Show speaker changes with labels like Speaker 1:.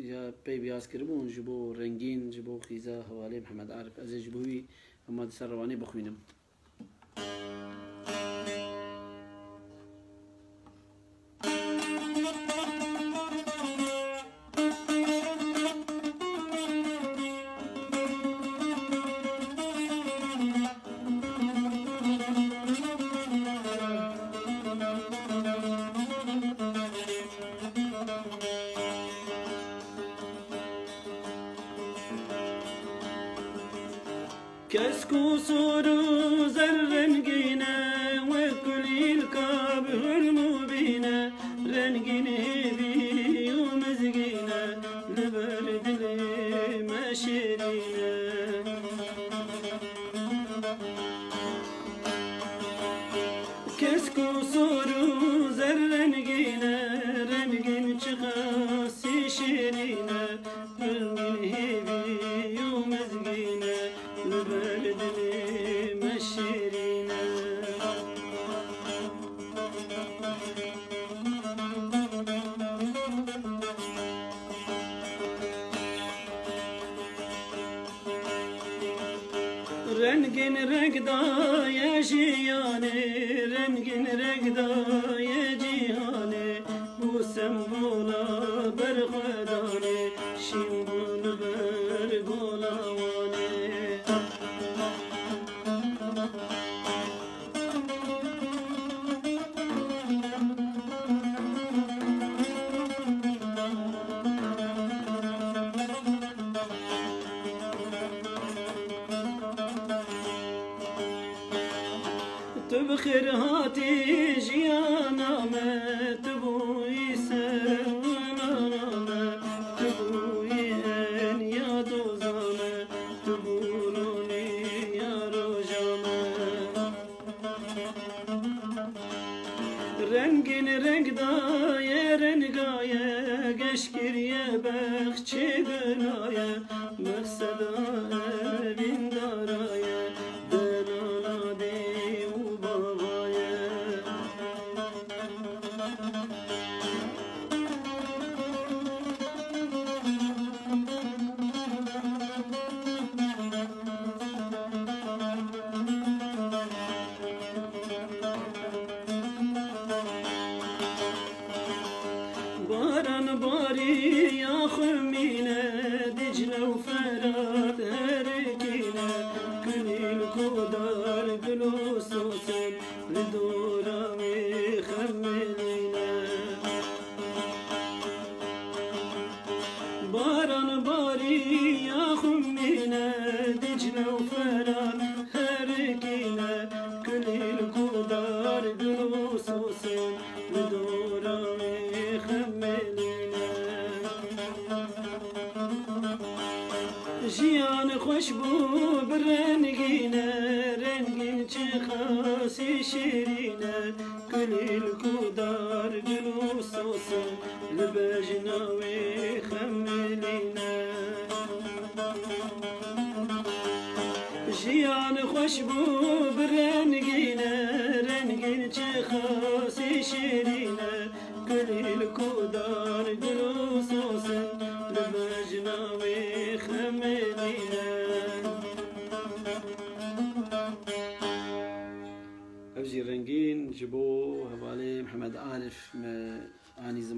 Speaker 1: یا پی بیاز کربون جبو رنگین جبو خیزا حوالی محمد عارف از جبوی اما سر روانی بخوینم. كسكو صورو زرنقينا وكل الكاب المبينا رنقين هبي ومزقينا لبرد لي ماشرينا كسكو صورو زرنقينا رنقين شخاصي شيرينا رنقين هبي ومزقينا البلد لي مشيرينا رنقين رقدا يا جياني رنقين رقدا يا جيهاني وسمبولا برغداني شمبول برغولا تبخر هاتي جيانا ما تبوي سوانا ما تبوي ان يا دوزانا تبولوني يا روجانا رنگين رنگدا يا رنگايا قشكر يا بخشي بنايا مقصدا بين دارايا باران باري يا خمينا دجلة وفرات هركينا كل القدر قلوصوصن لدورا ويخملينا باران باري يا خمينا دجلة وفرات هركينا كل القدر قلوصوصن لدورا جيان خوشبو برنقينا رنقين شخاصي شيرينا كل الكودار قلوصوصا لبجنا ويخملينا جيان خوشبو برنقينا رنقين شخاصي شيرينا كل الكودار قلوصوصا لبجنا ويخملينا أبجي رنقين جبو هبالي محمد عارف ما